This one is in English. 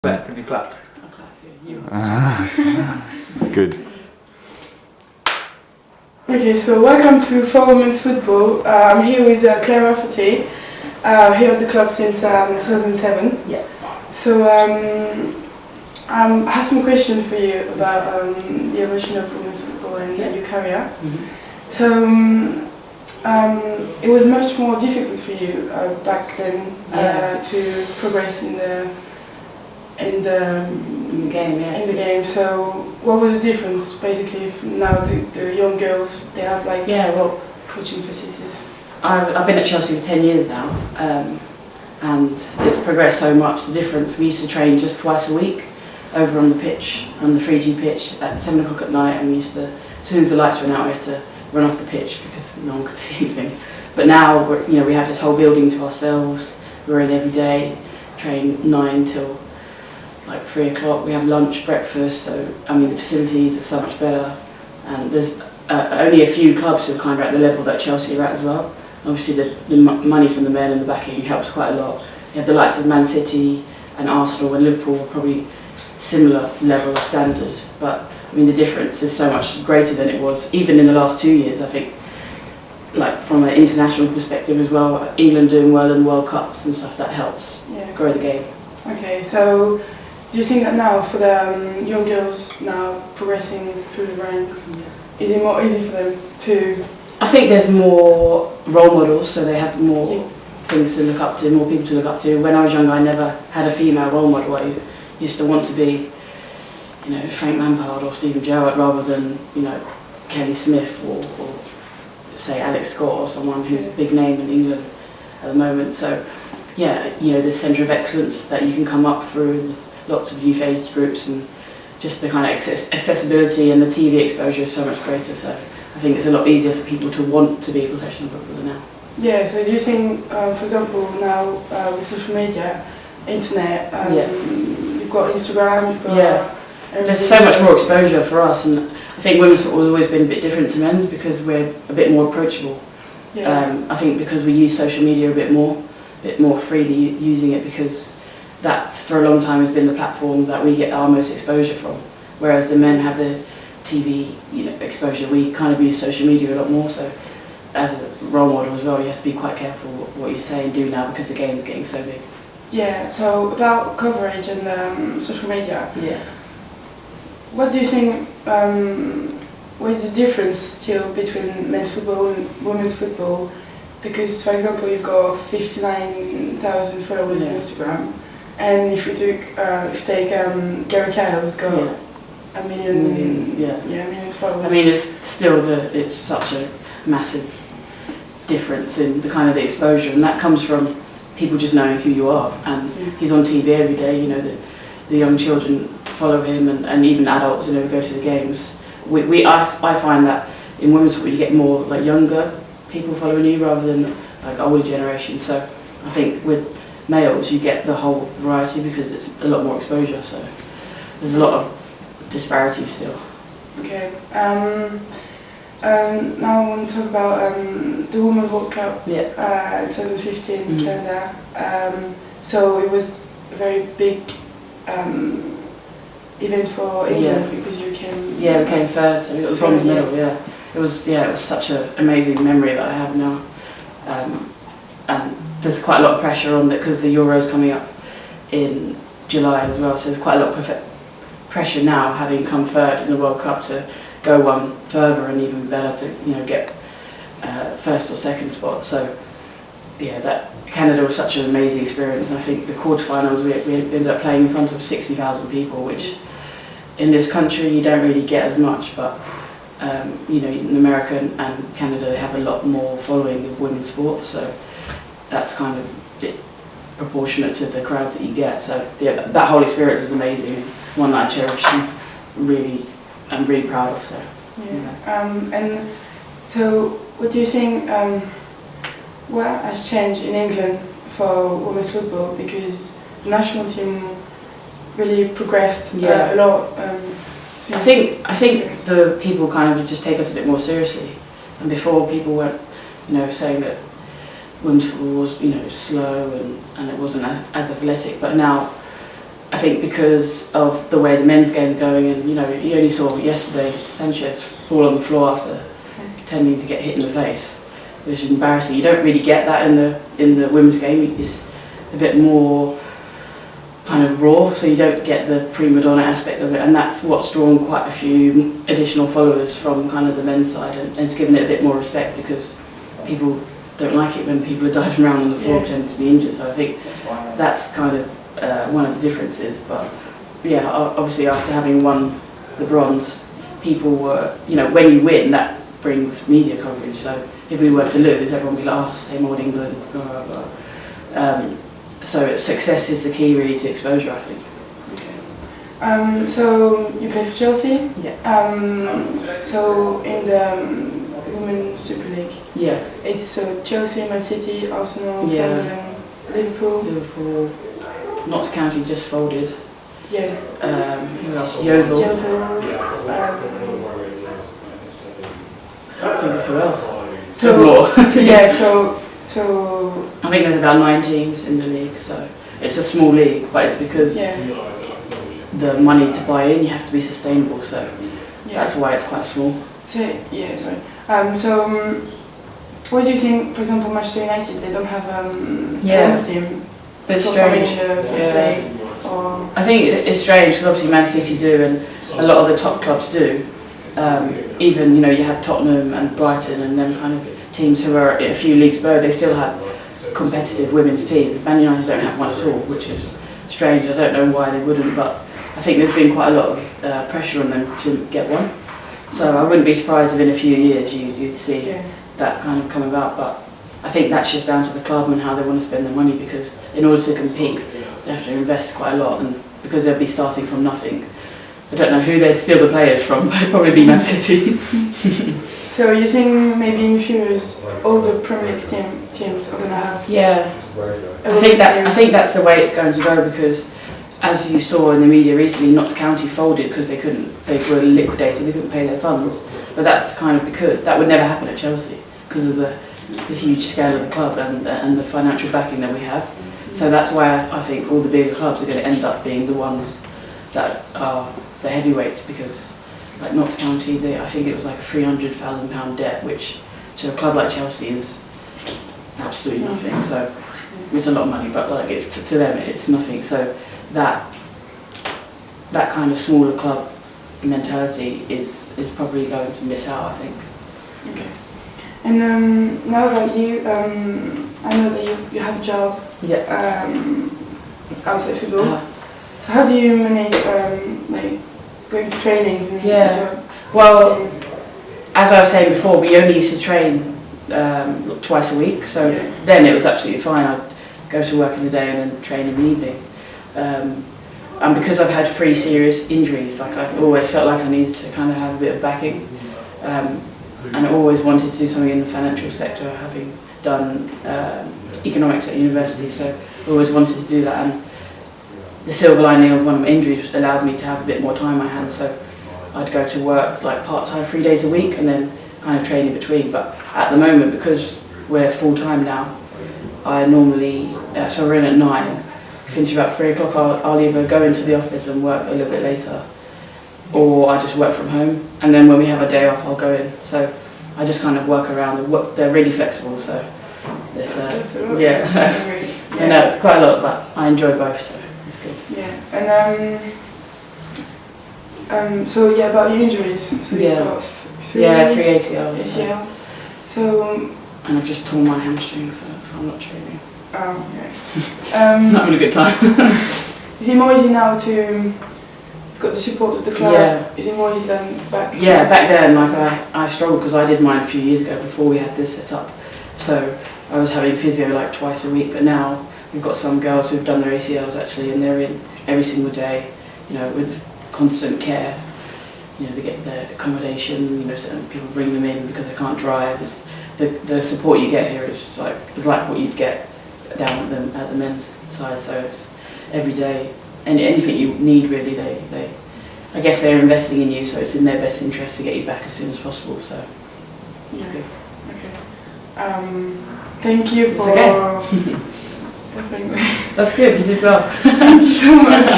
Can you clap? I'll clap for you. Good. Okay, so welcome to For Women's Football. I'm here with Claire Rafferty, here at the club since 2007. Yeah. So I have some questions for you about the evolution of women's football and your career. Mm-hmm. So it was much more difficult for you back then to progress in the game. So what was the difference basically if now the young girls, they have like coaching facilities? I've been at Chelsea for 10 years now, and it's progressed so much. The difference, we used to train just twice a week over on the pitch, on the 3G pitch at 7 o'clock at night, and we used to, as soon as the lights went out, we had to run off the pitch because no one could see anything. But now we have this whole building to ourselves. We're in every day, train 9 till like 3 o'clock. We have lunch, breakfast, so I mean the facilities are so much better, and there's only a few clubs who are kind of at the level that Chelsea are at as well. Obviously the money from the men and the backing helps quite a lot. You have the likes of Man City and Arsenal and Liverpool are probably similar level of standard, but I mean the difference is so much greater than it was even in the last 2 years. I think like from an international perspective as well, England doing well in World Cups and stuff, that helps grow the game. Okay, so do you think that now for the young girls now progressing through the ranks, is it more easy for them to? I think there's more role models, so they have more things to look up to, more people to look up to. When I was younger, I never had a female role model. I used to want to be, Frank Lampard or Steven Gerrard rather than, Kelly Smith or say Alex Scott or someone who's a big name in England at the moment. So, the centre of excellence that you can come up through. There's lots of youth age groups, and just the kind of accessibility and the TV exposure is so much greater. So I think it's a lot easier for people to want to be a professional footballer now. Yeah, so do you think, for example, now with social media, internet, you've got Instagram, you've got... There's so much more exposure for us, and I think women's football has always been a bit different to men's because we're a bit more approachable. I think because we use social media a bit more freely using it, because that's for a long time has been the platform that we get our most exposure from, whereas the men have the TV exposure. We kind of use social media a lot more, so as a role model as well you have to be quite careful what you say and do now because the game is getting so big. Yeah, so about coverage and social media, what do you think, what is the difference still between men's football and women's football? Because for example you've got 59,000 followers on Instagram, and if you take Gary Cahill, who's got a million followers. I mean, it's such a massive difference in the kind of the exposure, and that comes from people just knowing who you are. And he's on TV every day. The young children follow him, and even adults, go to the games. I find that in women's football you get more like younger people following you rather than like older generation. So I think with males you get the whole variety because it's a lot more exposure, so there's a lot of disparity still. Okay, now I want to talk about the Women's World Cup 2015 in Canada. So it was a very big event for England because you came... we came third, so we got the bronze medal, It was such an amazing memory that I have now. And there's quite a lot of pressure on that because the Euro's coming up in July as well, so there's quite a lot of pressure now, having come third in the World Cup, to go one further and even better to get first or second spot. So that Canada was such an amazing experience, and I think the quarterfinals we ended up playing in front of 60,000 people, which in this country you don't really get as much, but in America and Canada they have a lot more following of women's sports, so that's kind of proportionate to the crowds that you get. So that whole experience is amazing, and one that I cherish and I'm really proud of. So and so what do you think? What has changed in England for women's football, because the national team really progressed a lot? I think the people kind of just take us a bit more seriously, and before people weren't saying that women's football was slow and it wasn't as athletic, but now I think because of the way the men's game is going, and you only saw yesterday Sanchez fall on the floor after pretending to get hit in the face, which is embarrassing. You don't really get that in the women's game. It's a bit more kind of raw, so you don't get the prima donna aspect of it, and that's what's drawn quite a few additional followers from kind of the men's side, and it's given it a bit more respect because people don't like it when people are diving around on the floor pretending to be injured. So I think that's kind of one of the differences. But yeah, obviously after having won the bronze, people were, when you win, that brings media coverage. So if we were to lose, everyone would be like, oh, same old England, blah, blah, blah. So success is the key really to exposure, I think. Okay. So you play for Chelsea? Yeah. So in the Women's Super League? Yeah. It's Chelsea, Man City, Arsenal, Sunderland, Liverpool. Notts County just folded. Yeah. Who else? Yeovil. I can't think of who else. So I think there's about 9 teams in the league, so it's a small league, but it's because the money to buy in, you have to be sustainable, so that's why it's quite small. What do you think, for example, Manchester United, they don't have a women's team? It's strange. I think it's strange because obviously Man City do, and a lot of the top clubs do. Even you have Tottenham and Brighton and them kind of teams who are a few leagues below, they still have competitive women's teams. Man United don't have one at all, which is strange. I don't know why they wouldn't, but I think there's been quite a lot of pressure on them to get one. So I wouldn't be surprised if in a few years you'd see that kind of come about. But I think that's just down to the club and how they want to spend their money, because in order to compete, they have to invest quite a lot, and because they'll be starting from nothing. I don't know who they'd steal the players from, but it'd probably be Man City. So you think maybe in a few years all the Premier League teams are going to have? Yeah, I think that's the way it's going to go, because as you saw in the media recently, Notts County folded because they were liquidated, they couldn't pay their funds. But that's kind of because that would never happen at Chelsea because of the huge scale of the club and the financial backing that we have. So that's why I think all the bigger clubs are going to end up being the ones that are the heavyweights, because like Notts County, I think it was like a £300,000 debt, which to a club like Chelsea is absolutely nothing. So it's a lot of money, but like it's to them it's nothing. So that kind of smaller club mentality is probably going to miss out, I think. Okay. And now about you, I know that you have a job outside football. So how do you manage like going to trainings and job? Well, as I was saying before, we only used to train twice a week, so then it was absolutely fine. I'd go to work in the day and then train in the evening. And because I've had 3 serious injuries, like I always felt like I needed to kind of have a bit of backing. And I always wanted to do something in the financial sector, having done economics at university, so I always wanted to do that. And the silver lining of one of my injuries allowed me to have a bit more time on my hands, so I'd go to work like part-time 3 days a week and then kind of train in between. But at the moment, because we're full-time now, I normally, so we're in at 9, finish about 3 o'clock, I'll either go into the office and work a little bit later, or I just work from home, and then when we have a day off I'll go in. So I just kind of work around, they're really flexible, so it's, I know it's quite a lot, but I enjoy both, so it's good. Yeah, and so about your injuries, so you've got 3 ACLs. So and I've just torn my hamstring, so that's why I'm not training. Not having a good time. Is it more easy now to got the support of the club? Is it more easy than back? Yeah, back then, like I struggled because I did mine a few years ago before we had this set up. So I was having physio like twice a week, but now we've got some girls who've done their ACLs actually, and they're in every single day, with constant care. They get their accommodation. Certain people bring them in because they can't drive. The support you get here is like what you'd get down at the men's side. So it's every day. And anything you need really, I guess they're investing in you, so it's in their best interest to get you back as soon as possible. So it's good. Okay. Thank you for. It's okay. That's been great. That's good. You did well. Thank you so much.